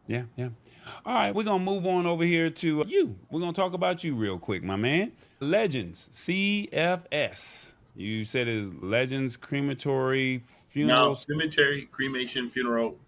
Yeah, yeah. All right, we're gonna move on over here to you. We're gonna talk about you real quick, my man. Legends, CFS. You said it's Legends Crematory Now, Funerals. cemetery, cremation, funeral,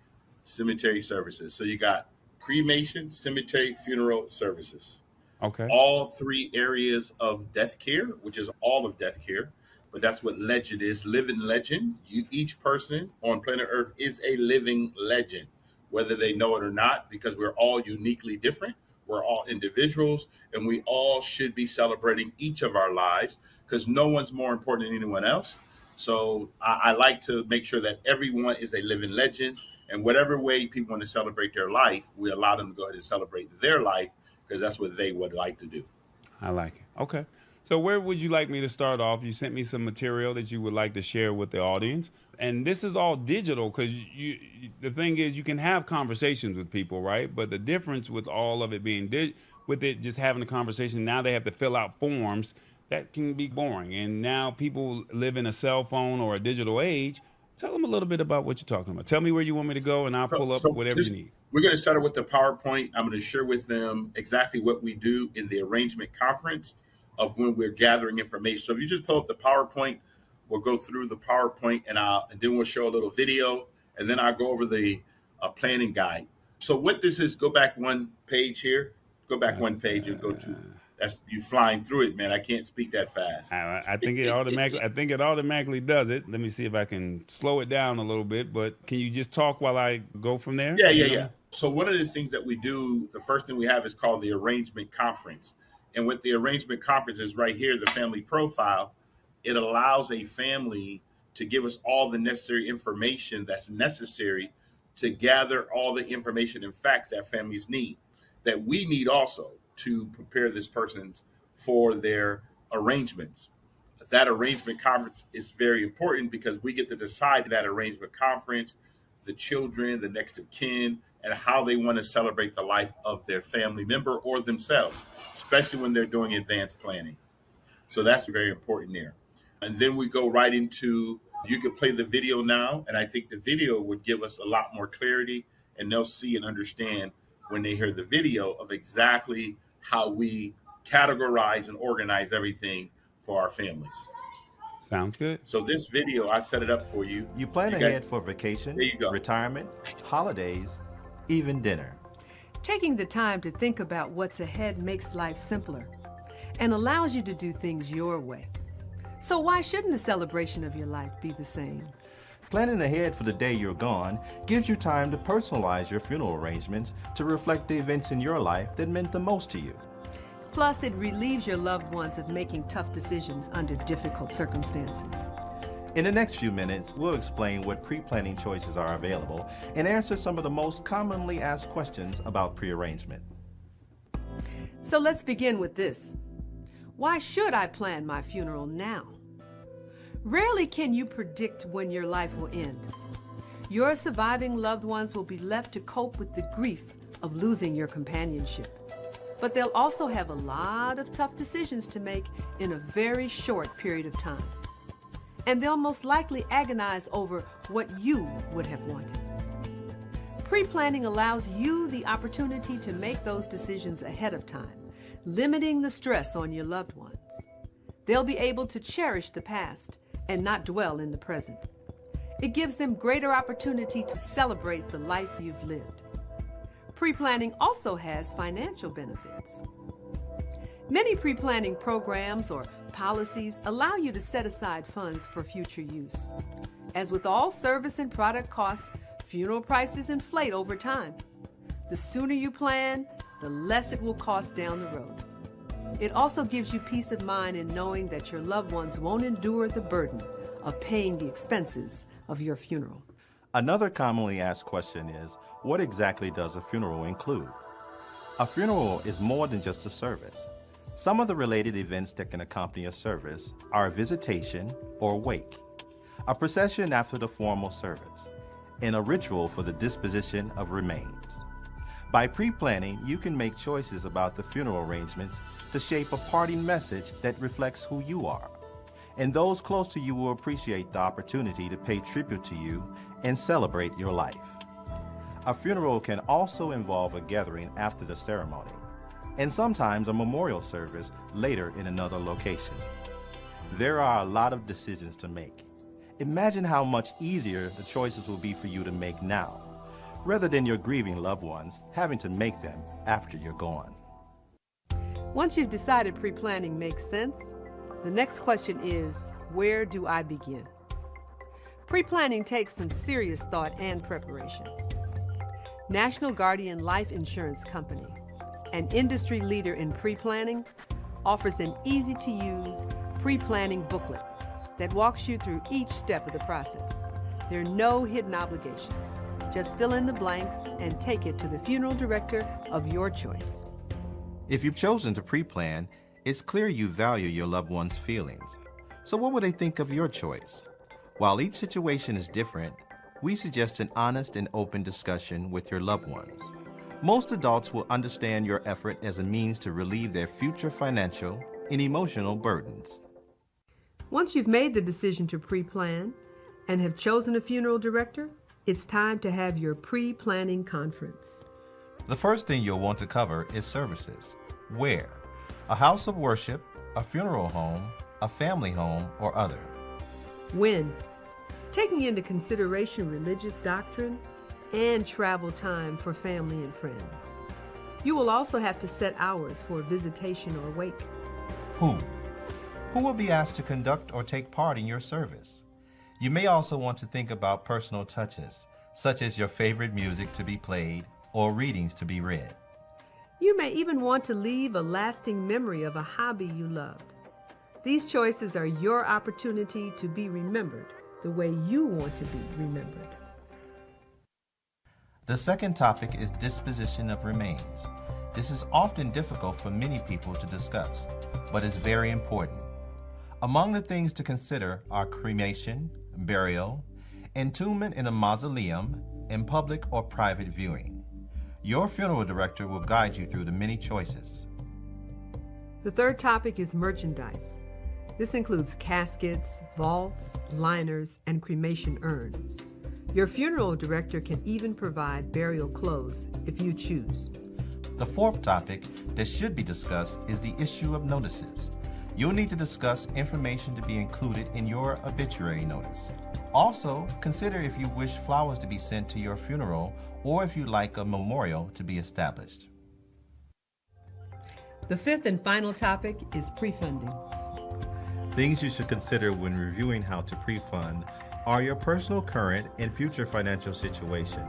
cemetery services. So you got cremation, cemetery, funeral services. Okay. All three areas of death care, which is all of death care. But that's what legend is, living legend. Each person on planet Earth is a living legend, whether they know it or not, because we're all uniquely different. We're all individuals, and we all should be celebrating each of our lives because no one's more important than anyone else. So I like to make sure that everyone is a living legend. And whatever way people want to celebrate their life, we allow them to go ahead and celebrate their life because that's what they would like to do. I like it. Okay. So where would you like me to start off? You sent me some material that you would like to share with the audience, and this is all digital because the thing is, you can have conversations with people, right? But the difference with all of it being with it just having a conversation, now they have to fill out forms that can be boring, and now people live in a cell phone or a digital age. Tell them a little bit about what you're talking about. Tell me where you want me to go, and I'll So, pull up so whatever you this, need. we're going to start with the PowerPoint. I'm going to share with them exactly what we do in the arrangement conference of when we're gathering information. So if you just pull up the PowerPoint, we'll go through the PowerPoint and then we'll show a little video and then I'll go over the planning guide. So what this is, go back one page here, go back one page and go to, that's you flying through it, man. I can't speak that fast. I think it automatically. I think it automatically does it. Let me see if I can slow it down a little bit. But can you just talk while I go from there? Yeah, If yeah, you don't yeah. mind? So one of the things that we do, the first thing we have is called the arrangement conference. And what the arrangement conference is right here, the family profile, it allows a family to give us all the necessary information that's necessary to gather all the information and facts that families need, that we need also to prepare this person for their arrangements. That arrangement conference is very important because we get to decide that arrangement conference, the children, the next of kin, and how they want to celebrate the life of their family member or themselves, especially when they're doing advanced planning. So that's very important there. And then we go right into, you could play the video now, and I think the video would give us a lot more clarity, and they'll see and understand when they hear the video of exactly how we categorize and organize everything for our families. Sounds good. So this video, I set it up for you. You plan You guys, ahead for vacation, there you go. retirement, holidays, even dinner. Taking the time to think about what's ahead makes life simpler and allows you to do things your way. So why shouldn't the celebration of your life be the same? Planning ahead for the day you're gone gives you time to personalize your funeral arrangements to reflect the events in your life that meant the most to you. Plus, it relieves your loved ones of making tough decisions under difficult circumstances. In the next few minutes, we'll explain what pre-planning choices are available and answer some of the most commonly asked questions about pre-arrangement. So let's begin with this. Why should I plan my funeral now? Rarely can you predict when your life will end. Your surviving loved ones will be left to cope with the grief of losing your companionship. But they'll also have a lot of tough decisions to make in a very short period of time. And they'll most likely agonize over what you would have wanted. Pre-planning allows you the opportunity to make those decisions ahead of time, limiting the stress on your loved ones. They'll be able to cherish the past and not dwell in the present. It gives them greater opportunity to celebrate the life you've lived. Pre-planning also has financial benefits. Many pre-planning programs or policies allow you to set aside funds for future use. As with all service and product costs, funeral prices inflate over time. The sooner you plan, the less it will cost down the road. It also gives you peace of mind in knowing that your loved ones won't endure the burden of paying the expenses of your funeral. Another commonly asked question is, what exactly does a funeral include? A funeral is more than just a service. Some of the related events that can accompany a service are a visitation or wake, a procession after the formal service, and a ritual for the disposition of remains. By pre-planning, you can make choices about the funeral arrangements to shape a parting message that reflects who you are. And those close to you will appreciate the opportunity to pay tribute to you and celebrate your life. A funeral can also involve a gathering after the ceremony, and sometimes a memorial service later in another location. There are a lot of decisions to make. Imagine how much easier the choices will be for you to make now, rather than your grieving loved ones having to make them after you're gone. Once you've decided pre-planning makes sense, the next question is, where do I begin? Pre-planning takes some serious thought and preparation. National Guardian Life Insurance Company, an industry leader in pre-planning, offers an easy-to-use pre-planning booklet that walks you through each step of the process. There are no hidden obligations. Just fill in the blanks and take it to the funeral director of your choice. If you've chosen to pre-plan, it's clear you value your loved one's feelings. So what would they think of your choice? While each situation is different, we suggest an honest and open discussion with your loved ones. Most adults will understand your effort as a means to relieve their future financial and emotional burdens. Once you've made the decision to pre-plan and have chosen a funeral director, it's time to have your pre-planning conference. The first thing you'll want to cover is services. Where? A house of worship, a funeral home, a family home, or other. When? Taking into consideration religious doctrine and travel time for family and friends. You will also have to set hours for visitation or wake. Who? Who will be asked to conduct or take part in your service? You may also want to think about personal touches, such as your favorite music to be played or readings to be read. You may even want to leave a lasting memory of a hobby you loved. These choices are your opportunity to be remembered the way you want to be remembered. The second topic is disposition of remains. This is often difficult for many people to discuss, but is very important. Among the things to consider are cremation, burial, entombment in a mausoleum, and public or private viewing. Your funeral director will guide you through the many choices. The third topic is merchandise. This includes caskets, vaults, liners, and cremation urns. Your funeral director can even provide burial clothes if you choose. The fourth topic that should be discussed is the issue of notices. You'll need to discuss information to be included in your obituary notice. Also, consider if you wish flowers to be sent to your funeral or if you'd like a memorial to be established. The fifth and final topic is pre-funding. Things you should consider when reviewing how to pre-fund are your personal current and future financial situation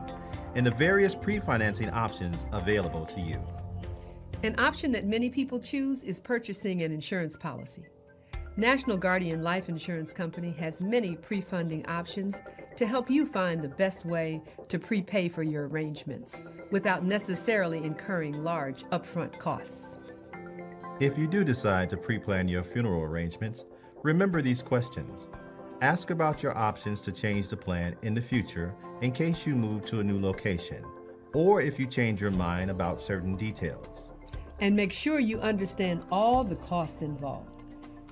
and the various pre-financing options available to you. An option that many people choose is purchasing an insurance policy. National Guardian Life Insurance Company has many pre-funding options to help you find the best way to prepay for your arrangements without necessarily incurring large upfront costs. If you do decide to pre-plan your funeral arrangements, remember these questions. Ask about your options to change the plan in the future in case you move to a new location, or if you change your mind about certain details. And make sure you understand all the costs involved.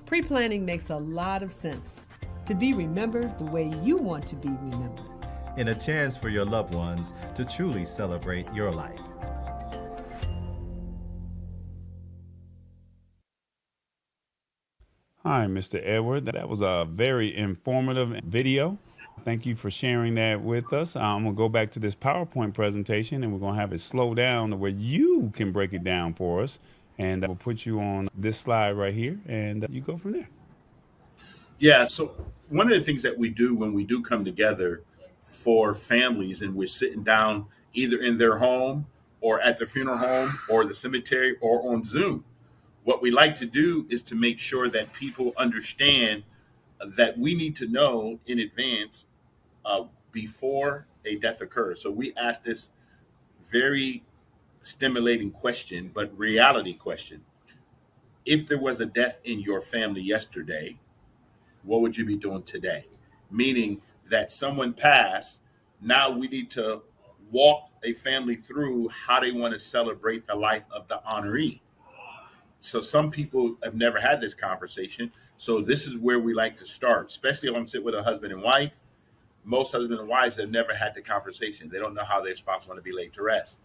Pre-planning makes a lot of sense to be remembered the way you want to be remembered. And a chance for your loved ones to truly celebrate your life. Hi, Mr. Edward. That was a very informative video. Thank you for sharing that with us. I'm going to go back to this PowerPoint presentation and we're going to have it slow down to where you can break it down for us. And we'll put you on this slide right here and you go from there. Yeah, so one of the things that we do when we do come together for families and we're sitting down either in their home or at the funeral home or the cemetery or on Zoom, what we like to do is to make sure that people understand that we need to know in advance before a death occurs. So we ask this very stimulating question, but reality question. If there was a death in your family yesterday, what would you be doing today? Meaning that someone passed, now we need to walk a family through how they want to celebrate the life of the honoree. So some people have never had this conversation. So this is where we like to start, especially if I'm sitting with a husband and wife. most husbands and wives have never had the conversation. They don't know how their spouse want to be laid to rest.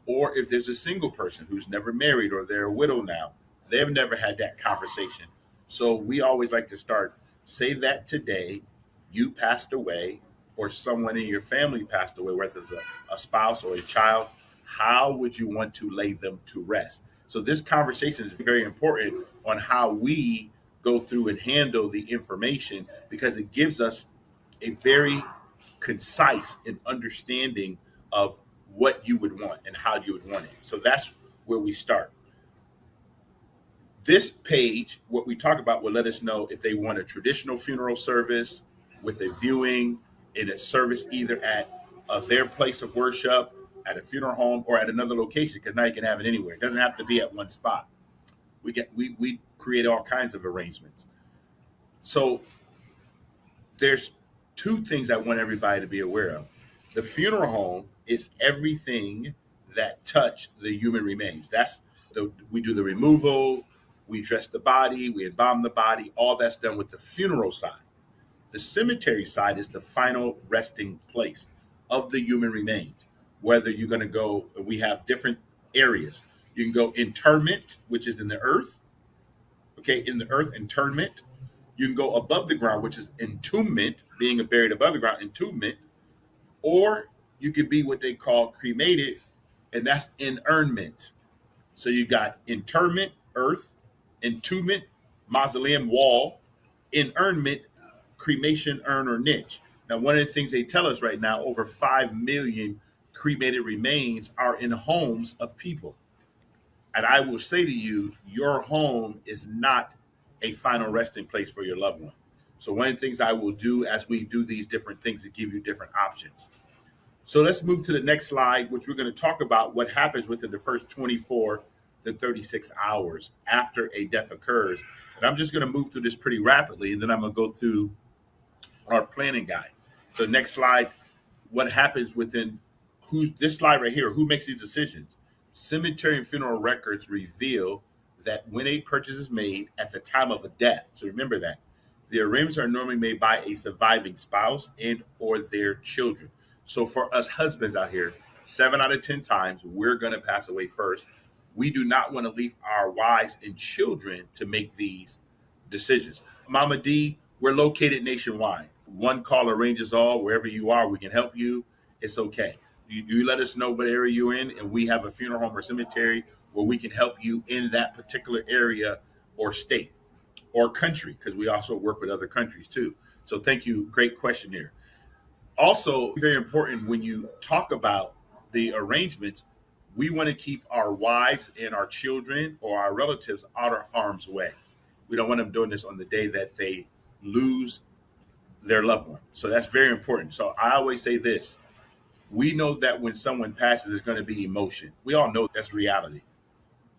Or if there's a single person who's never married or they're a widow now, they've never had that conversation. So we always like to start, say that today you passed away or someone in your family passed away, whether it's a spouse or a child, how would you want to lay them to rest? So this conversation is very important on how we go through and handle the information, because it gives us a very concise and understanding of what you would want and how you would want it. So that's where we start. This page, what we talk about, will let us know if they want a traditional funeral service with a viewing in a service either at their place of worship, at a funeral home, or at another location, because now you can have it anywhere. It doesn't have to be at one spot. We create all kinds of arrangements. So there's two things I want everybody to be aware of. The funeral home is everything that touch the human remains. We do the removal, we dress the body, we embalm the body, all that's done with the funeral side. The cemetery side is the final resting place of the human remains. Whether you're going to go, we have different areas. You can go interment, which is in the earth. Okay, in the earth, interment. You can go above the ground, which is entombment, being buried above the ground, entombment. Or you could be what they call cremated, and that's inurnment. So you got interment, earth, entombment, mausoleum, wall, inurnment, cremation, urn, or niche. Now, one of the things they tell us right now, over 5 million cremated remains are in homes of people. And I will say to you, your home is not a final resting place for your loved one. So one of the things I will do as we do these different things to give you different options. So let's move to the next slide, which we're going to talk about what happens within the first 24 to 36 hours after a death occurs. And I'm just going to move through this pretty rapidly, and then I'm going to go through our planning guide. So next slide, what happens within this slide right here, who makes these decisions? Cemetery and funeral records reveal that when a purchase is made at the time of a death, so remember that, the arrangements are normally made by a surviving spouse and or their children. So for us husbands out here, 7 out of 10 times, we're going to pass away first. We do not want to leave our wives and children to make these decisions. Mama D, we're located nationwide. One call arranges all. Wherever you are, we can help you. It's okay. You let us know what area you're in, and we have a funeral home or cemetery where we can help you in that particular area or state or country, because we also work with other countries too. So thank you. Great question here. Also, very important when you talk about the arrangements, we want to keep our wives and our children or our relatives out of harm's way. We don't want them doing this on the day that they lose their loved one. So that's very important. So I always say this. We know that when someone passes, there's going to be emotion. We all know that's reality.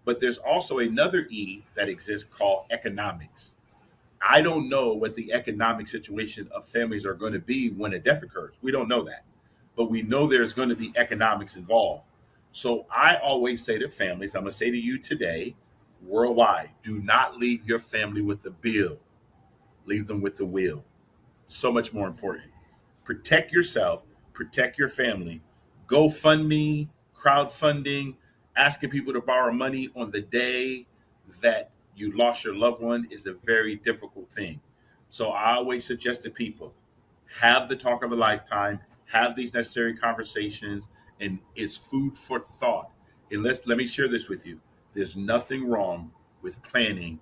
But there's also another E that exists called economics. I don't know what the economic situation of families are going to be when a death occurs. We don't know that. But we know there's going to be economics involved. So I always say to families, I'm going to say to you today, worldwide, do not leave your family with the bill. Leave them with the will. So much more important. Protect yourself. Protect your family. GoFundMe, crowdfunding, asking people to borrow money on the day that you lost your loved one is a very difficult thing. So I always suggest to people, have the talk of a lifetime, have these necessary conversations, and it's food for thought. And let me share this with you. There's nothing wrong with planning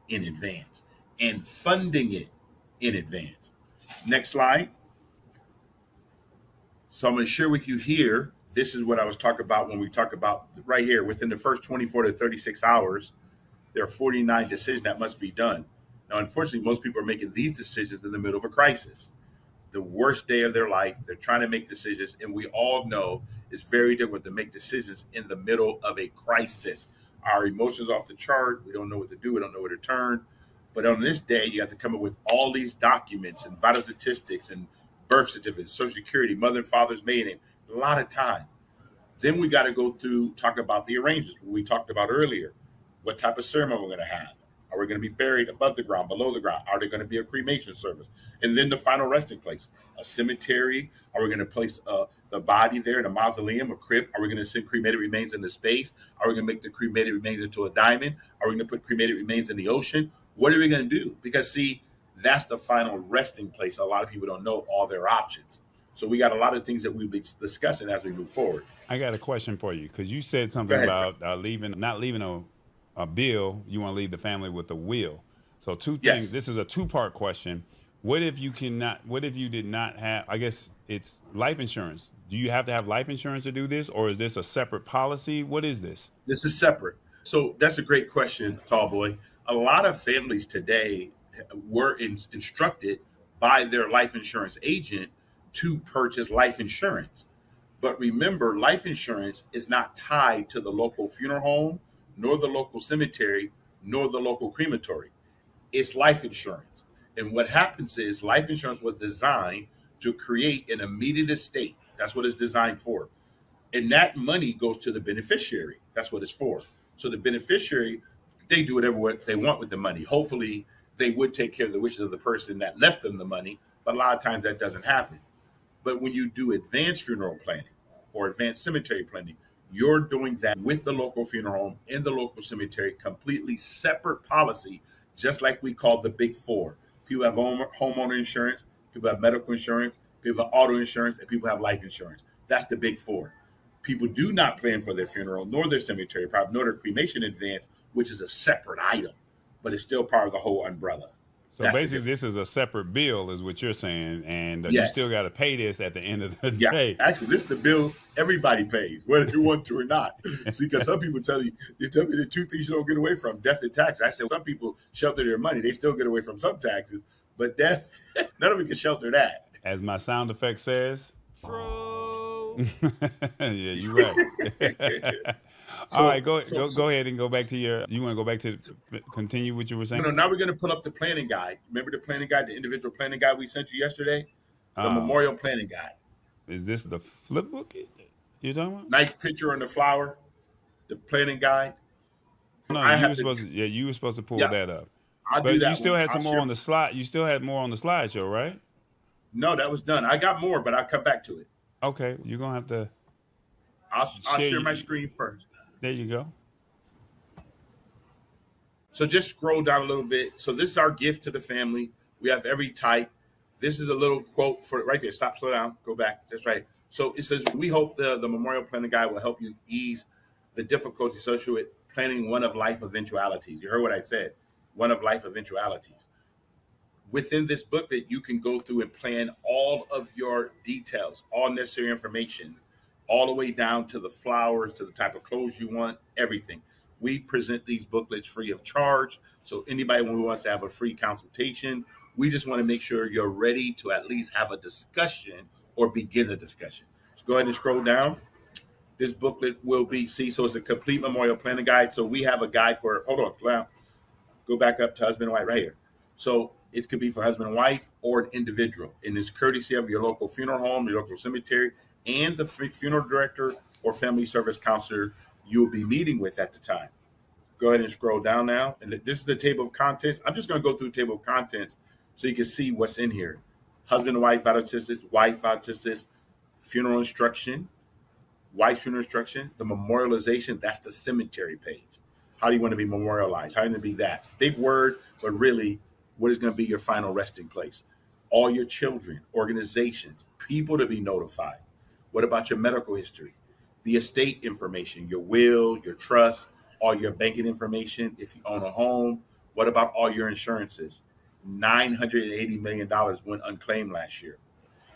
in advance and funding it in advance. Next slide. So I'm going to share with you here, this is what I was talking about when we talk about right here, within the first 24 to 36 hours, there are 49 decisions that must be done. Now, unfortunately, most people are making these decisions in the middle of a crisis. The worst day of their life, they're trying to make decisions, and we all know it's very difficult to make decisions in the middle of a crisis. Our emotions off the chart, we don't know what to do, we don't know where to turn. But on this day, you have to come up with all these documents and vital statistics and birth certificates, Social Security, mother and father's maiden name, a lot of time. Then we got to go through, talk about the arrangements we talked about earlier. What type of ceremony we're going to have. Are we going to be buried above the ground, below the ground? Are there going to be a cremation service? And then the final resting place, a cemetery. Are we going to place the body there in a mausoleum, a crypt? Are we going to send cremated remains into space? Are we going to make the cremated remains into a diamond? Are we going to put cremated remains in the ocean? What are we going to do? Because, see, that's the final resting place. A lot of people don't know all their options. So we got a lot of things that we'll be discussing as we move forward. I got a question for you because you said Go something ahead, about not leaving a bill. You want to leave the family with a will. So two things. Yes. This is a two-part question. What if you did not have? I guess it's life insurance. Do you have to have life insurance to do this, or is this a separate policy? What is this? This is separate. So that's a great question, tall boy. A lot of families today were instructed by their life insurance agent to purchase life insurance. But remember, life insurance is not tied to the local funeral home, nor the local cemetery, nor the local crematory. It's life insurance. And what happens is life insurance was designed to create an immediate estate. That's what it's designed for. And that money goes to the beneficiary. That's what it's for. So the beneficiary, they do whatever they want with the money. Hopefully, they would take care of the wishes of the person that left them the money, but a lot of times that doesn't happen. But when you do advanced funeral planning or advanced cemetery planning, you're doing that with the local funeral home in the local cemetery, completely separate policy, just like we call the big four. People have homeowner insurance, people have medical insurance, people have auto insurance, and people have life insurance. That's the big four. People do not plan for their funeral, nor their cemetery prop, nor their cremation advance, which is a separate item, but it's still part of the whole umbrella. So That's the basically, difference. this is a separate bill, is what you're saying, and you Yes. still got to pay this at the end of the Yeah, day. actually, this is the bill everybody pays, whether you want to or not. See, because some people tell me the two things you don't get away from: death and taxes. I said some people shelter their money; they still get away from some taxes, but death, none of it can shelter that. As my sound effect says. Fro. Yeah, you're right. So- All right, go so- ahead and go back to your. You want to go back to continue what you were saying? No, now we're going to pull up the planning guide. Remember the planning guide, the individual planning guide we sent you yesterday? The memorial planning guide. Is this the flip book you're talking about? Nice picture on the flower, the planning guide. No, I you have were to- supposed to. Yeah, you were supposed to pull Yeah. that up. I'll But do that. you still one. had I'll some more share- on the slide. You still had more on the slideshow, right? No, that was done. I got more, but I'll come back to it. Okay, you're gonna have to. I'll Share share my you- screen first. There you go. So just scroll down a little bit. So this is our gift to the family. We have every type. This is a little quote for right there. Stop, slow down, go back. That's right. So it says, we hope the memorial planning guide will help you ease the difficulty associated with planning one of life eventualities. You heard what I said, one of life eventualities. Within this booklet, you can go through and plan all of your details, all necessary information, all the way down to the flowers, to the type of clothes you want, everything. We present these booklets free of charge. So anybody who wants to have a free consultation, we just want to make sure you're ready to at least have a discussion or begin a discussion. So go ahead and scroll down. This booklet will be, so it's a complete memorial planning guide. So we have a guide for, go back up to husband and wife right here. So it could be for husband and wife or an individual. And it's courtesy of your local funeral home, your local cemetery, and the funeral director or family service counselor you'll be meeting with at the time. Go ahead and scroll down now. And this is the table of contents. I'm just going to go through the table of contents so you can see what's in here. Husband and wife vital statistics, wife vital statistics, funeral instruction, wife's funeral instruction, the memorialization, that's the cemetery page. How do you want to be memorialized? How do you want to be that? Big word, but really, what is going to be your final resting place? All your children, organizations, people to be notified. What about your medical history? The estate information, your will, your trust, all your banking information. If you own a home, what about all your insurances? $980 million went unclaimed last year.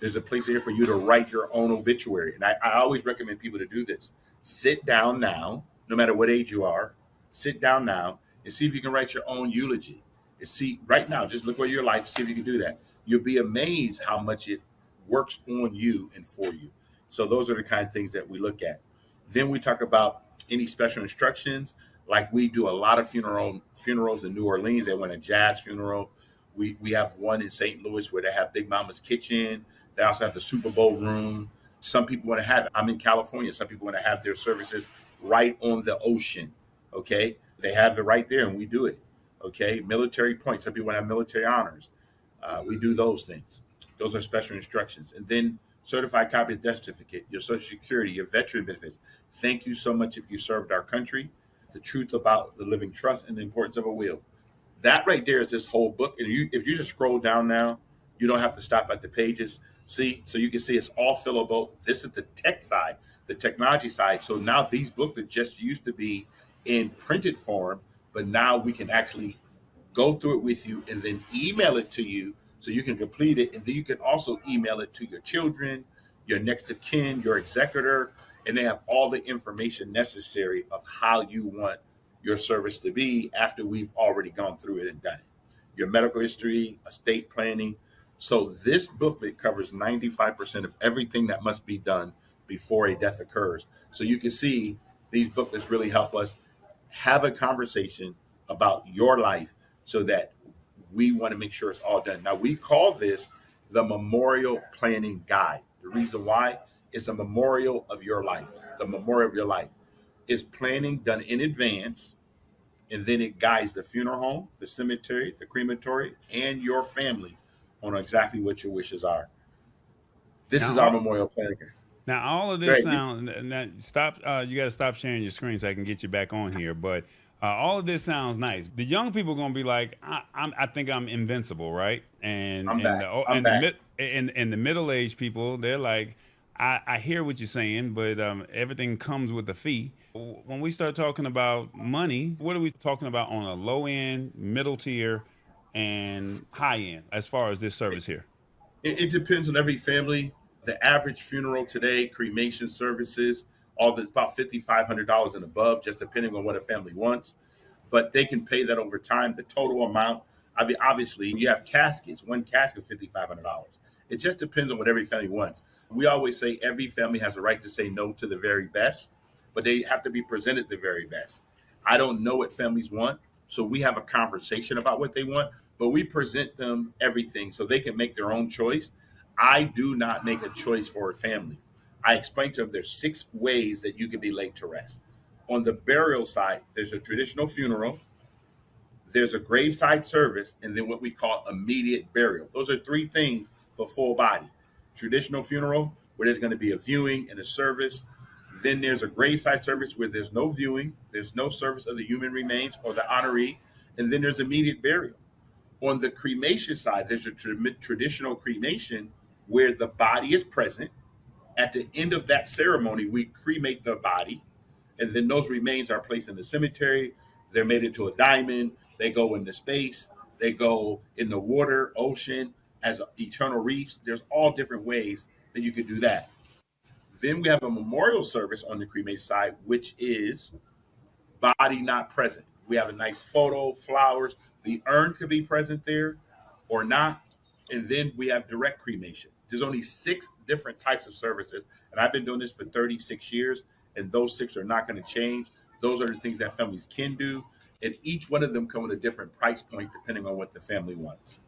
There's a place here for you to write your own obituary. And I always recommend people to do this. Sit down now, no matter what age you are, sit down now and see if you can write your own eulogy. And see right now, just look at your life, see if you can do that. You'll be amazed how much it works on you and for you. So those are the kind of things that we look at. Then we talk about any special instructions. Like we do a lot of funerals in New Orleans. They want a jazz funeral. We have one in St. Louis where they have Big Mama's Kitchen. They also have the Super Bowl room. Some people want to have, I'm in California, some people want to have their services right on the ocean. Okay. They have it right there and we do it. Okay, military points. Some people have military honors. We do those things. Those are special instructions. And then certified copy of death certificate, your Social Security, your veteran benefits. Thank you so much if you served our country. The truth about the living trust and the importance of a will. That right there is this whole book. And if you just scroll down now, you don't have to stop at the pages. See, so you can see it's all fillable. This is the tech side, the technology side. So now these booklets just used to be in printed form, but now we can actually go through it with you and then email it to you so you can complete it. And then you can also email it to your children, your next of kin, your executor, and they have all the information necessary of how you want your service to be after we've already gone through it and done it. Your medical history, estate planning. So this booklet covers 95% of everything that must be done before a death occurs. So you can see these booklets really help us have a conversation about your life so that we want to make sure it's all done. Now, we call this the Memorial Planning Guide. The reason why it's a memorial of your life. The memorial of your life is planning done in advance, and then it guides the funeral home, the cemetery, the crematory, and your family on exactly what your wishes are. This is our Memorial Planning Guide. Now, all of this sounds. Now, stop. You got to stop sharing your screen so I can get you back on here. But all of this sounds nice. The young people are gonna be like, I think I'm invincible, right? And I'm back. The middle-aged people, they're like, I hear what you're saying, but everything comes with a fee. When we start talking about money, what are we talking about on a low end, middle tier, and high end as far as this service here? It depends on every family. The average funeral today, cremation services, all that's about $5,500 and above, just depending on what a family wants. But they can pay that over time. The total amount, I mean, obviously, you have caskets. One casket, $5,500. It just depends on what every family wants. We always say every family has a right to say no to the very best, but they have to be presented the very best. I don't know what families want, so we have a conversation about what they want, but we present them everything so they can make their own choice. I do not make a choice for a family. I explain to them there's 6 ways that you can be laid to rest. On the burial side, there's a traditional funeral, there's a graveside service, and then what we call immediate burial. Those are 3 things for full body. Traditional funeral, where there's going to be a viewing and a service. Then there's a graveside service where there's no viewing, there's no service of the human remains or the honoree, and then there's immediate burial. On the cremation side, there's a traditional cremation where the body is present. At the end of that ceremony, we cremate the body, and then those remains are placed in the cemetery. They're made into a diamond. They go into space. They go in the water, ocean, as eternal reefs. There's all different ways that you could do that. Then we have a memorial service on the cremation side, which is body not present. We have a nice photo, flowers. The urn could be present there or not. And then we have direct cremation. There's only 6 different types of services. And I've been doing this for 36 years, and those 6 are not going to change. Those are the things that families can do. And each one of them come with a different price point depending on what the family wants.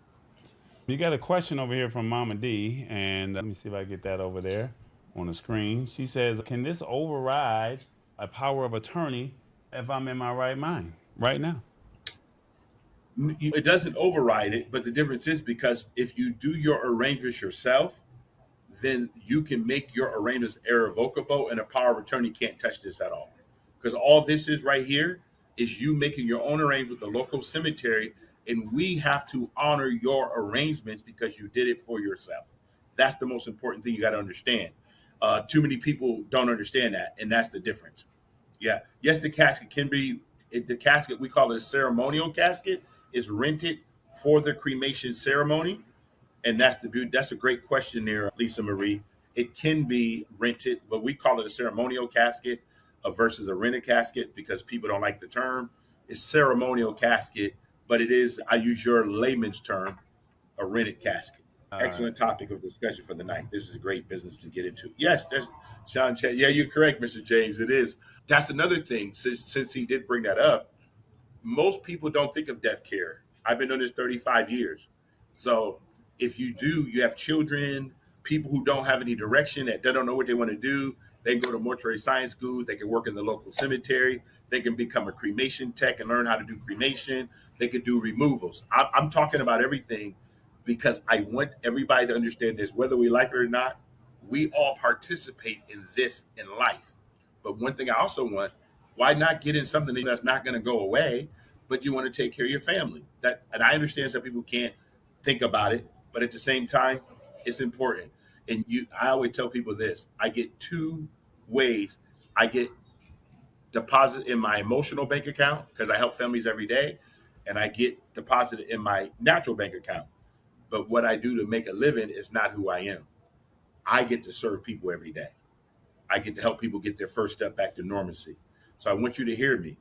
You got a question over here from Mama D, and let me see if I get that over there on the screen. She says, can this override a power of attorney if I'm in my right mind right now? It doesn't override it, but the difference is because if you do your arrangements yourself, then you can make your arrangements irrevocable, and a power of attorney can't touch this at all. Because all this is right here is you making your own arrangement with the local cemetery, and we have to honor your arrangements because you did it for yourself. That's the most important thing you got to understand. Too many people don't understand that, and that's the difference. Yeah. Yes, the casket can be, the casket, we call it a ceremonial casket, is rented for the cremation ceremony. And that's a great question there, Lisa Marie. It can be rented, but we call it a ceremonial casket versus a rented casket because people don't like the term. It's ceremonial casket, but it is, I use your layman's term, a rented casket. Excellent topic of discussion for the night. This is a great business to get into. Yes, that's Sean. Yeah, you're correct, Mr. James. It is. That's another thing. Since he did bring that up, most people don't think of death care. I've been doing this 35 years. So if you do, you have children, people who don't have any direction, that they don't know what they want to do. They can go to mortuary science school. They can work in the local cemetery. They can become a cremation tech and learn how to do cremation. They can do removals. I'm talking about everything because I want everybody to understand this, whether we like it or not. We all participate in this in life. But one thing I also want, why not get in something that's not going to go away, but you want to take care of your family? And I understand some people can't think about it, but at the same time, it's important. And I always tell people this: I get two ways. I get deposit in my emotional bank account because I help families every day, and I get deposited in my natural bank account. But what I do to make a living is not who I am. I get to serve people every day. I get to help people get their first step back to normalcy. So I want you to hear me.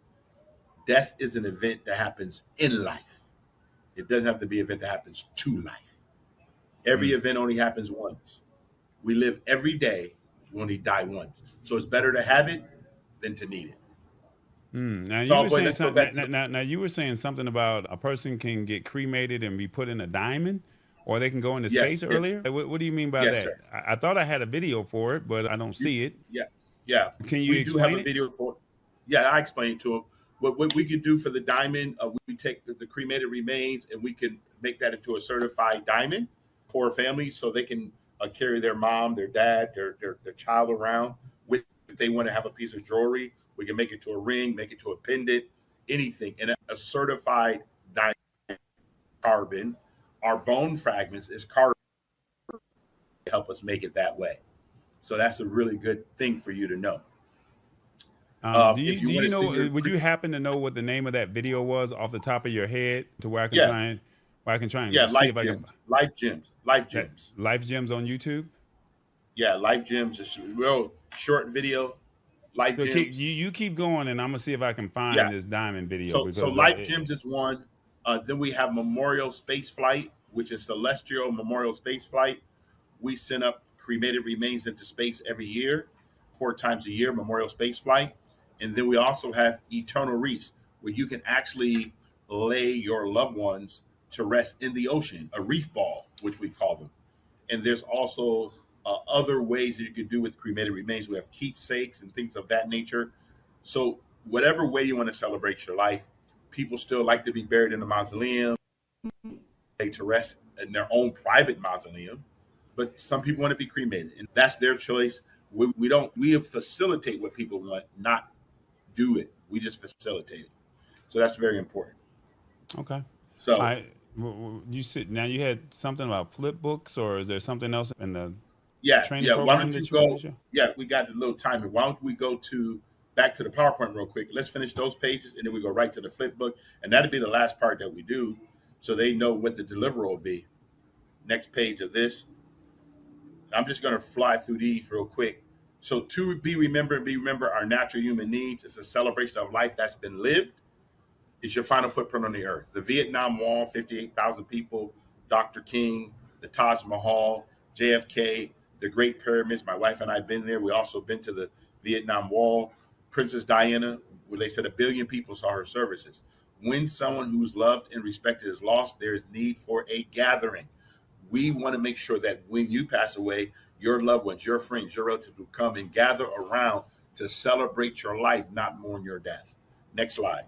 Death is an event that happens in life. It doesn't have to be an event that happens to life. Every event only happens once. We live every day, we only die once. So it's better to have it than to need it. Now you So, were boy, saying let's go something. back to Now you were saying something about a person can get cremated and be put in a diamond, or they can go into Yes, space yes. earlier. What do you mean by Yes, that? sir. I thought I had a video for it, but I don't see it. Yeah, yeah. Can you We do have explain a it? video for. Yeah, I explained to him what we could do for the diamond. We take the cremated remains and we can make that into a certified diamond for a family, so they can carry their mom, their dad, their child around. With if they want to have a piece of jewelry, we can make it to a ring, make it to a pendant, anything. And a certified diamond carbon. Our bone fragments is carbon to help us make it that way. So that's a really good thing for you to know. Do If you you do want you to see know? your, Would you happen to know what the name of that video was off the top of your head, to where I can yeah, try and yeah, see life if I can gems, life gems, life that gems. Life Gems on YouTube? Yeah, life gems is a real short video. Life So gems. you keep going, and I'm gonna see if I can find Yeah. this diamond video So because life gems is one. Then we have Memorial Space Flight, which is Celestial Memorial Space Flight. We send up cremated remains into space every year, 4 times a year, Memorial Space Flight. And then we also have Eternal Reefs, where you can actually lay your loved ones to rest in the ocean, a reef ball, which we call them. And there's also other ways that you could do with cremated remains. We have keepsakes and things of that nature. So whatever way you want to celebrate your life, people still like to be buried in the mausoleum, to rest in their own private mausoleum, but some people want to be cremated, and that's their choice. We facilitate what people want, not do it. We just facilitate it. So that's very important. okay. So I you said now you had something about flip books, or is there something else in the yeah, training yeah. Why program don't you that you wanted go? to show? Yeah, we got a little time here. Why don't we go to back to the PowerPoint real quick? Let's finish those pages, and then we go right to the flip book, and that'll be the last part that we do, so they know what the deliverable will be. Next page of this. I'm just going to fly through these real quick. So to be remember our natural human needs. It's a celebration of life that's been lived. It's your final footprint on the earth. The Vietnam Wall, 58,000 people, Dr. King, the Taj Mahal, JFK, the Great Pyramids. My wife and I have been there. We also been to the Vietnam Wall. Princess Diana, where they said 1 billion people saw her services. When someone who's loved and respected is lost, there is need for a gathering. We want to make sure that when you pass away, your loved ones, your friends, your relatives will come and gather around to celebrate your life, not mourn your death. Next slide.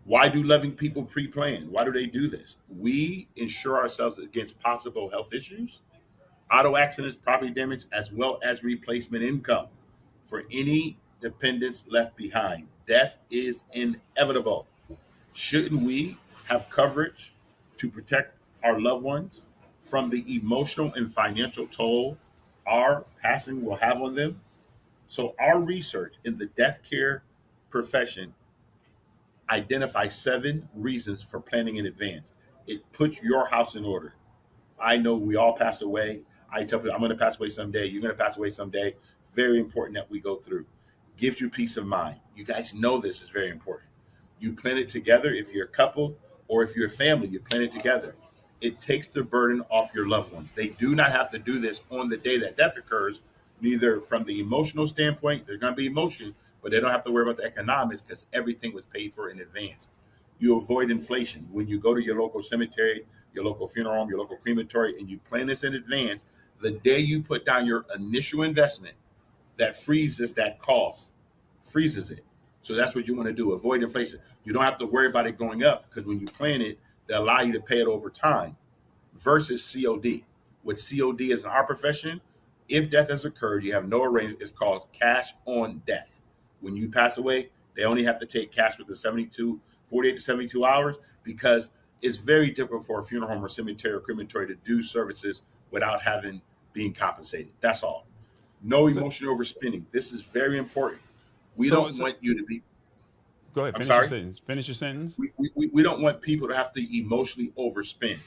Why do loving people pre-plan? Why do they do this? We insure ourselves against possible health issues, auto accidents, property damage, as well as replacement income for any dependents left behind. Death is inevitable. Shouldn't we have coverage to protect our loved ones from the emotional and financial toll our passing will have on them? So our research in the death care profession identifies 7 reasons for planning in advance. It puts your house in order. I know we all pass away. I tell people I'm going to pass away someday. You're going to pass away someday. Very important that we go through. Gives you peace of mind. You guys know this is very important. You plan it together. If you're a couple or if you're a family, you plan it together. It takes the burden off your loved ones. They do not have to do this on the day that death occurs, neither from the emotional standpoint. There's going to be emotion, but they don't have to worry about the economics because everything was paid for in advance. You avoid inflation. When you go to your local cemetery, your local funeral home, your local crematory, and you plan this in advance, The day you put down your initial investment, that freezes that cost, freezes it. So that's what you want to do. Avoid inflation. You don't have to worry about it going up because when you plan it, they allow you to pay it over time versus COD. With COD as in our profession, if death has occurred, you have no arrangement. It's called cash on death. When you pass away, they only have to take cash within 48 to 72 hours because it's very difficult for a funeral home or cemetery or crematory to do services without being compensated. That's all. No emotional overspending. This is very important. We don't want you to be. Go ahead. I'm Finish sorry? your sentence. Finish your sentence. We don't want people to have to emotionally overspend.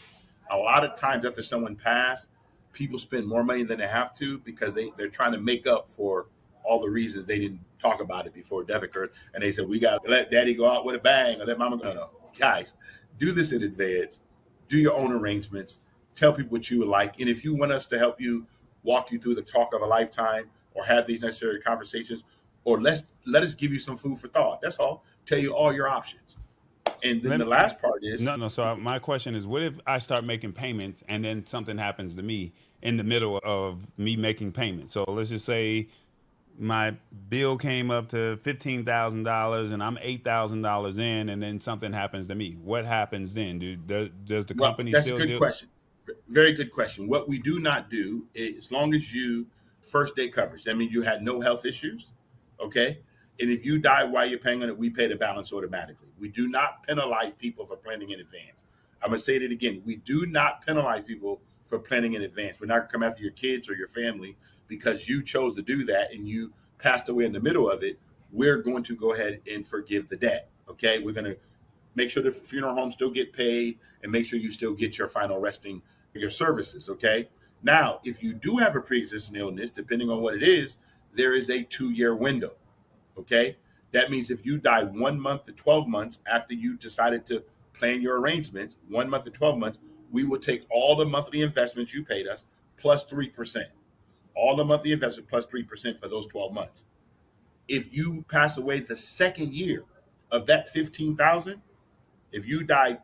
A lot of times after someone passed, people spend more money than they have to because they're trying to make up for all the reasons they didn't talk about it before death occurred. And they said, we got to let daddy go out with a bang or let mama go. No. Guys, do this in advance. Do your own arrangements. Tell people what you would like. And if you want us to help you, walk you through the talk of a lifetime or have these necessary conversations, or let us give you some food for thought. That's all. Tell you all your options. And then the last part is no. So my question is, what if I start making payments and then something happens to me in the middle of me making payments? So let's just say my bill came up to $15,000 and I'm $8,000 in, and then something happens to me. What happens then? Does the company that's still a good question. Very good question. What we do not do is, as long as you first day coverage, that means you had no health issues. Okay. And if you die while you're paying on it, we pay the balance automatically. We do not penalize people for planning in advance. I'm going to say it again. We do not penalize people for planning in advance. We're not going to come after your kids or your family because you chose to do that and you passed away in the middle of it. We're going to go ahead and forgive the debt. Okay. We're going to make sure the funeral homes still get paid and make sure you still get your final resting, your services. Okay. Now, if you do have a pre-existing illness, depending on what it is, there is a 2-year window. Okay. That means if you die 1 month to 12 months after you decided to plan your arrangements, 1 month to 12 months, we will take all the monthly investments you paid us plus 3%. All the monthly investment plus 3% for those 12 months. If you pass away the second year of that 15,000, if you die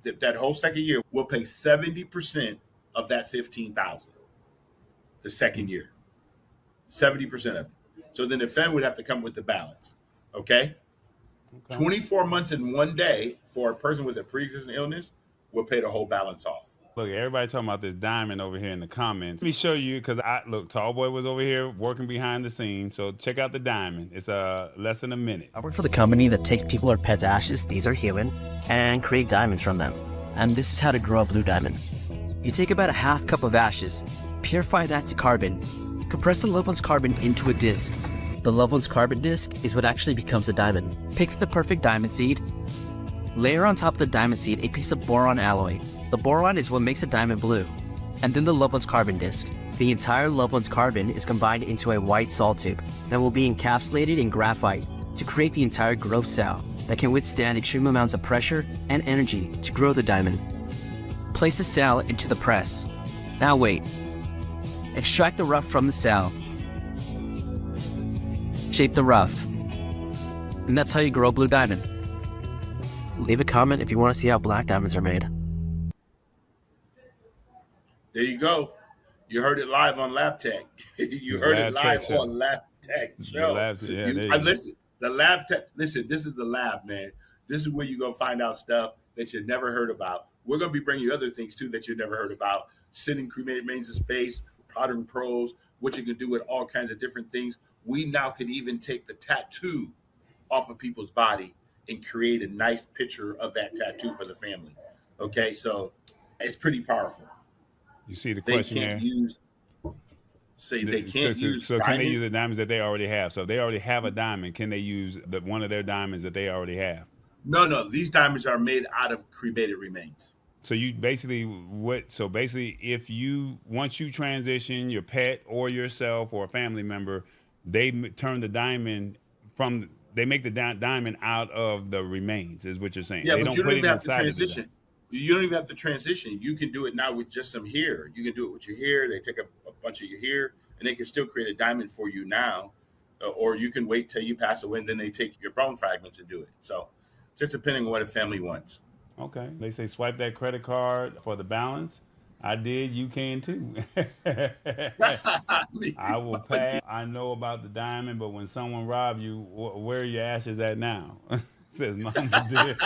that whole second year, we'll pay 70% of that 15,000. The second year, 70% of it. So then the family would have to come with the balance. Okay. 24 months and 1 day for a person with a pre-existing illness will pay the whole balance off. Look, everybody talking about this diamond over here in the comments. Let me show you, because Tallboy was over here working behind the scenes. So check out the diamond. It's less than a minute. I work for the company that takes people or pets' ashes, these are human, and create diamonds from them. And this is how to grow a blue diamond. You take about a half cup of ashes, purify that to carbon, compress the loved one's carbon into a disc. The loved one's carbon disc is what actually becomes a diamond. Pick the perfect diamond seed. Layer on top of the diamond seed a piece of boron alloy. The boron is what makes a diamond blue. And then the loved one's carbon disc. The entire loved one's carbon is combined into a white salt tube that will be encapsulated in graphite to create the entire growth cell that can withstand extreme amounts of pressure and energy to grow the diamond. Place the cell into the press. Now wait. Extract the rough from the cell. Shape the rough. And that's how you grow a blue diamond. Leave a comment if you want to see how black diamonds are made. There you go. You heard it live on Lab Tech. You heard it live on Lab Tech show. Listen, the Lab Tech. Listen, this is the lab, man. This is where you're gonna find out stuff that you never heard about. We're gonna be bringing you other things too that you never heard about. Sending cremated remains in space, modern pros, what you can do with all kinds of different things. We now can even take the tattoo off of people's body and create a nice picture of that tattoo for the family. Okay, so it's pretty powerful. You see the question there? They can't use So diamonds? can they use the diamonds that they already have? So if they already have a diamond, can they use one of their diamonds that they already have? No. These diamonds are made out of cremated remains. So you basically if once you transition your pet or yourself or a family member, they turn the diamond they make the diamond out of the remains, is what you're saying. Yeah, they but don't you don't put even it have to inside transition. You don't even have to transition. You can do it now with just some hair. You can do it with your hair. They take a bunch of your hair, and they can still create a diamond for you now. Or you can wait till you pass away, and then they take your bone fragments and do it. So just depending on what a family wants. Okay. They say swipe that credit card for the balance. I did. You can too. Me, I will Mama pass. D. I know about the diamond, but when someone robbed you, where are your ashes at now? Says Mama did.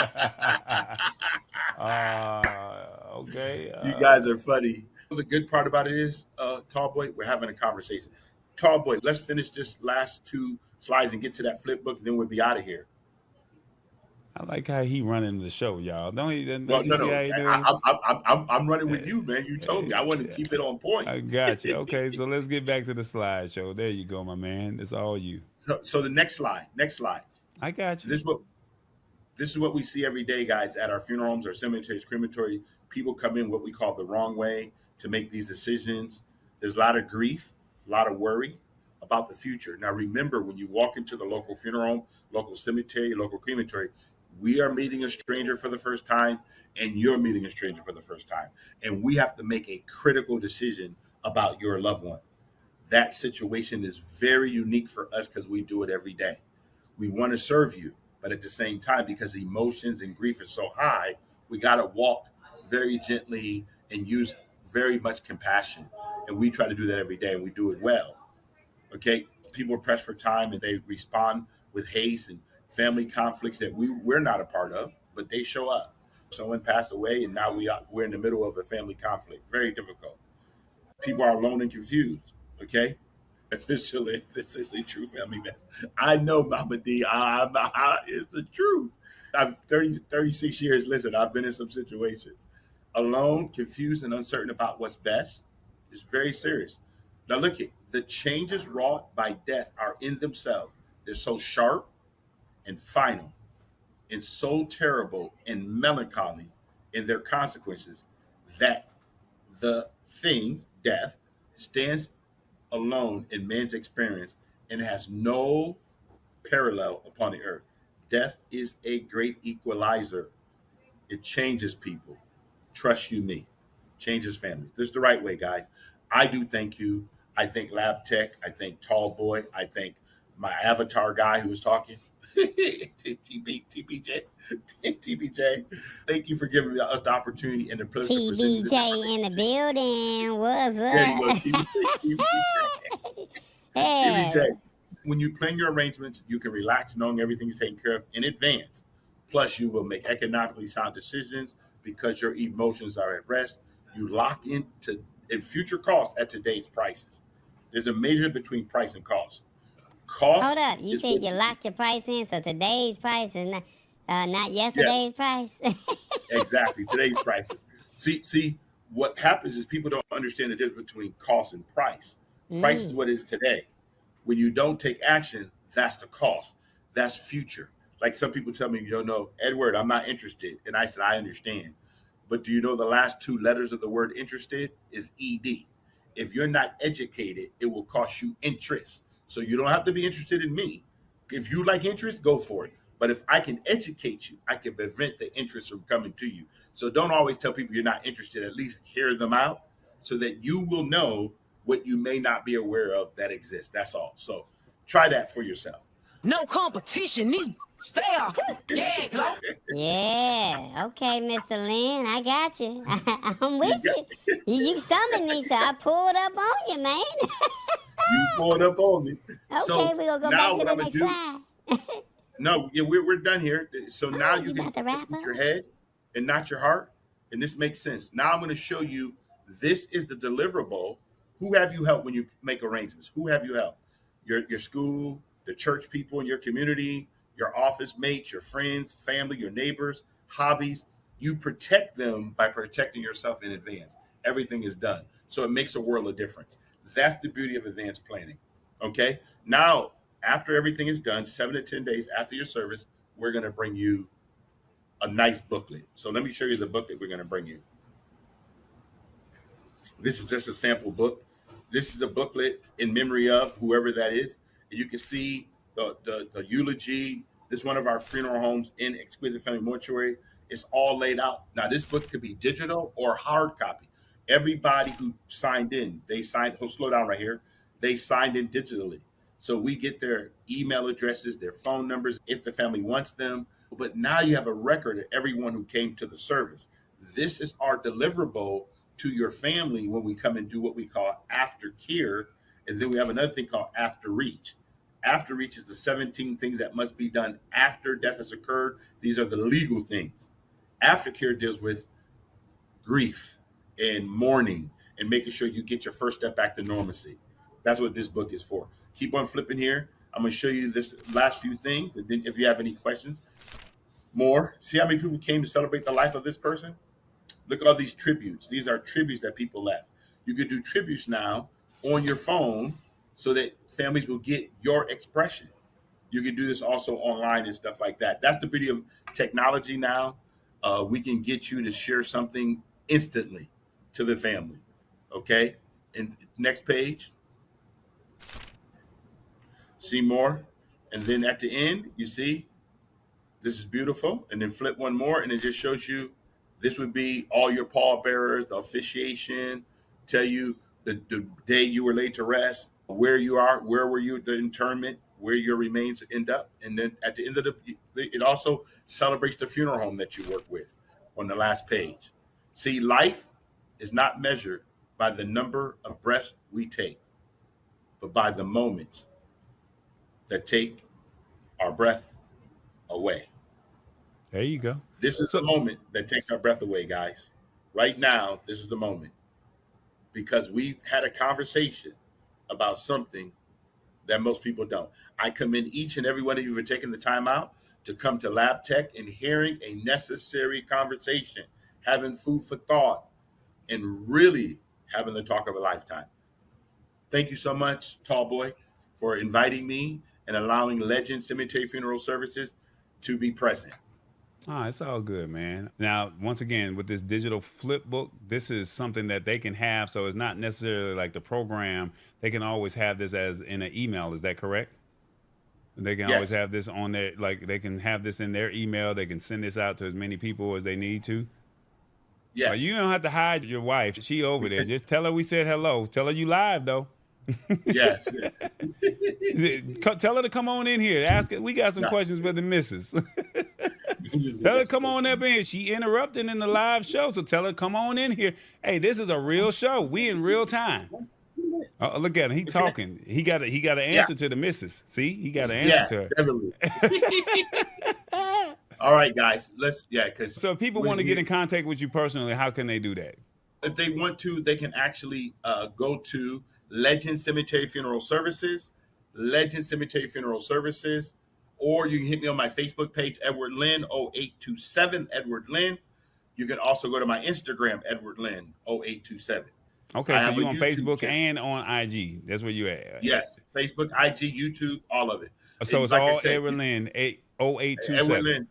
Okay. You guys are funny. The good part about it is, Tall Boy, we're having a conversation. Tall Boy, let's finish this last two slides and get to that flip book, and then we'll be out of here. I like how he running the show, y'all. Well, Don't you no, see no, how he doing? I'm running with you, man. You told me I want to keep it on point. I got you. Okay, so let's get back to the slideshow. There you go, my man. It's all you. So the next slide, I got you. This is what we see every day, guys, at our funeral homes, our cemeteries, crematory. People come in what we call the wrong way to make these decisions. There's a lot of grief, a lot of worry about the future. Now, remember, when you walk into the local funeral home, local cemetery, local crematory, we are meeting a stranger for the first time, and you're meeting a stranger for the first time. And we have to make a critical decision about your loved one. That situation is very unique for us because we do it every day. We want to serve you, but at the same time, because emotions and grief is so high, we got to walk very gently and use very much compassion. And we try to do that every day, and we do it well. Okay, people are pressed for time, and they respond with haste and family conflicts that we're not a part of, but they show up. Someone passed away, and now we're in the middle of a family conflict. Very difficult. People are alone and confused. Okay, Mr. Lynn, this is a true family mess. I know, Mama D. It's the truth. I'm 36 years. Listen, I've been in some situations. Alone, confused, and uncertain about what's best. It's very serious. Now, look at the changes wrought by death are in themselves. They're so sharp and final and so terrible and melancholy in their consequences that the thing, death, stands alone in man's experience and has no parallel upon the earth. Death is a great equalizer. It changes people. Trust you me. Changes families. This is the right way, guys. I do thank you. I thank Lab Tech. I thank Tall Boy. I thank my avatar guy who was talking. TBJ. TBJ. Thank you for giving us the opportunity and the privilege of presenting this TBJ in the building. What's There you go, up? TBJ. Yeah. TBJ. When you plan your arrangements, you can relax knowing everything is taken care of in advance. Plus, you will make economically sound decisions because your emotions are at rest. You lock in future costs at today's prices. There's a measure between price and cost. Cost. Hold up. You is said what you locked your price in, so today's price is not yesterday's price. Exactly. Today's prices. See, what happens is people don't understand the difference between cost and price. Price is what is today. When you don't take action, that's the cost. That's future. Like some people tell me, you don't know, Edward, I'm not interested. And I said, I understand. But do you know the last two letters of the word interested is ED? If you're not educated, it will cost you interest. So you don't have to be interested in me. If you like interest, go for it. But if I can educate you, I can prevent the interest from coming to you. So don't always tell people you're not interested. At least hear them out so that you will know what you may not be aware of that exists. That's all. So try that for yourself. No competition. These stay off. Yeah, go. Yeah. Okay, Mr. Lin, I got you. I'm with you. You summoned me, so I pulled up on you, man. You pulled up on me. Okay, So we're going to go now back to what the I'm gonna next do? slide. No, yeah, we're done here. So now you you can about to wrap put up? your head and not your heart, and this makes sense. Now I'm going to show you. This is the deliverable. Who have you helped when you make arrangements? Who have you helped? Your school, the church people in your community, your office mates, your friends, family, your neighbors, hobbies. You protect them by protecting yourself in advance. Everything is done. So it makes a world of difference. That's the beauty of advanced planning. Okay. Now, after everything is done, 7 to 10 days after your service, we're going to bring you a nice booklet. So let me show you the booklet we're going to bring you. This is just a sample book. This is a booklet in memory of whoever that is. And you can see the eulogy. This is one of our funeral homes in Exquisite Family Mortuary. It's all laid out. Now, this book could be digital or hard copy. Everybody who signed in, they signed, slow down right here. They signed in digitally. So we get their email addresses, their phone numbers, if the family wants them. But now you have a record of everyone who came to the service. This is our deliverable to your family when we come and do what we call aftercare. And then we have another thing called after reach. After reach is the 17 things that must be done after death has occurred. These are the legal things. Aftercare deals with grief and mourning and making sure you get your first step back to normalcy. That's what this book is for. Keep on flipping here. I'm going to show you this last few things. And then if you have any questions, more. See how many people came to celebrate the life of this person? Look at all these tributes. These are tributes that people left. You could do tributes now on your phone so that families will get your expression. You can do this also online and stuff like that. That's the beauty of technology now. We can get you to share something instantly to the family. Okay? And next page. See more. And then at the end, you see, this is beautiful. And then flip one more, and it just shows you this would be all your pallbearers, the officiation, tell you the day you were laid to rest, where you are, where were you at the interment, where your remains end up. And then at the end of it also celebrates the funeral home that you work with on the last page. See, life is not measured by the number of breaths we take, but by the moments that take our breath away. There you go. This is the moment that takes our breath away, guys. Right now, this is the moment. Because we've had a conversation about something that most people don't. I commend each and every one of you for taking the time out to come to Lab Tech and hearing a necessary conversation, having food for thought, and really having the talk of a lifetime. Thank you so much, Tall Boy, for inviting me and allowing Legend Cemetery Funeral Services to be present. Oh, it's all good, man. Now, once again, with this digital flip book, this is something that they can have. So it's not necessarily like the program. They can always have this as in an email. Is that correct? They can always have this on their, like they can have this in their email. They can send this out to as many people as they need to. Yes. You don't have to hide your wife. She over there. Just tell her we said hello. Tell her you live, though. Yes. Tell her to come on in here. Ask her. We got some questions for the missus. Tell her come on up in here. She interrupted in the live show, so tell her come on in here. Hey, this is a real show. We in real time. Look at him. He talking. He got an answer to the missus. See, he got an answer to her. Definitely. All right, guys. Because so if people want to get in contact with you personally, how can they do that? If they want to, they can actually go to Legend Cemetery Funeral Services, Legend Cemetery Funeral Services, or you can hit me on my Facebook page, Edward Lin 0827 Edward Lin. You can also go to my Instagram, Edward Lin 0827. Okay, so you on Facebook channel. And on IG. That's where you at. Yes, Facebook, IG, YouTube, all of it. So and it's like all said, Edward Lin 0827. Edward Lin.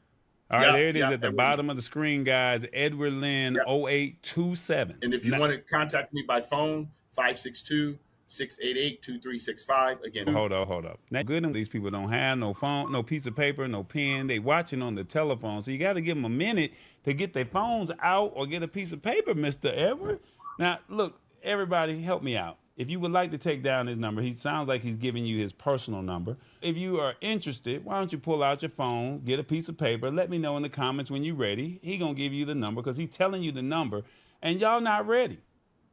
All right, there it is at the Edward bottom Lin. of the screen, guys. Edward Lin 0827. And if you want to contact me by phone, 562-688-2365. Again, hold up. Now, good these people don't have no phone, no piece of paper, no pen. They watching on the telephone, so you got to give them a minute to get their phones out or get a piece of paper, Mr. Edward. Now, look, everybody, help me out. If you would like to take down his number, he sounds like he's giving you his personal number. If you are interested, why don't you pull out your phone, get a piece of paper, let me know in the comments when you're ready. He gonna give you the number because he's telling you the number, and y'all not ready.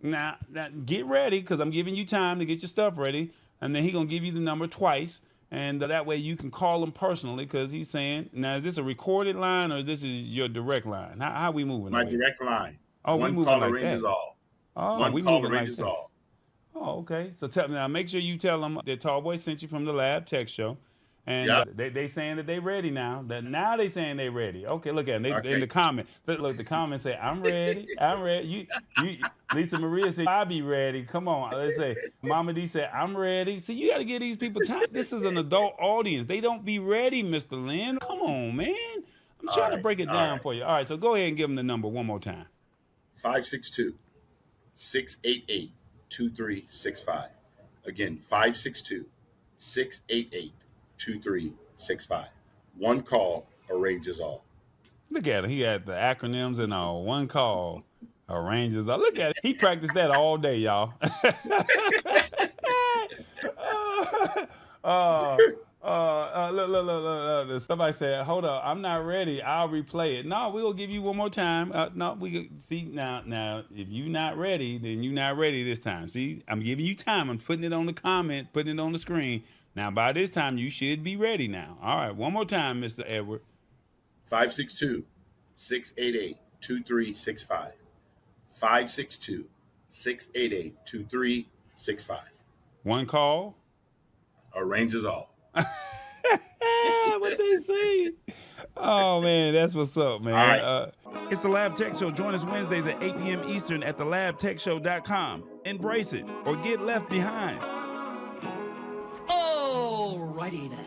Now get ready because I'm giving you time to get your stuff ready, and then he gonna give you the number twice, and that way you can call him personally because he's saying, now is this a recorded line or this is your direct line? How we moving? My direct line. Oh, one we moving call like arranges that. all. Oh, one we call moving arranges like that. all. Oh, okay. So now make sure you tell them that Tall Boy sent you from the Lab Tech Show. And they saying that they ready now. Now they saying they ready. Okay, look at them. In the comment. Look, the comments say, I'm ready. I'm ready. You Lisa Maria said, I be ready. Come on. Let's say Mama D said, I'm ready. See, you got to give these people time. This is an adult audience. They don't be ready, Mr. Lin. Come on, man. I'm trying to break it down for you. All right, so go ahead and give them the number one more time. 562-688-2365. Again, 562-688-2365. One call arranges all. Look at him. He had the acronyms and all. One call arranges all. Look at it. He practiced that all day, y'all. Look. Somebody said, hold up, I'm not ready. I'll replay it. No, we'll give you one more time. No, see, now, if you're not ready, then you're not ready this time. See, I'm giving you time. I'm putting it on the comment, putting it on the screen. Now, by this time, you should be ready now. All right, one more time, Mr. Edward. 562-688-2365. 562-688-2365. One call. Arranges all. What they say? Oh, man, that's what's up, man. All right. It's the Lab Tech Show. Join us Wednesdays at 8 p.m. Eastern at thelabtechshow.com. Embrace it or get left behind. Alrighty then.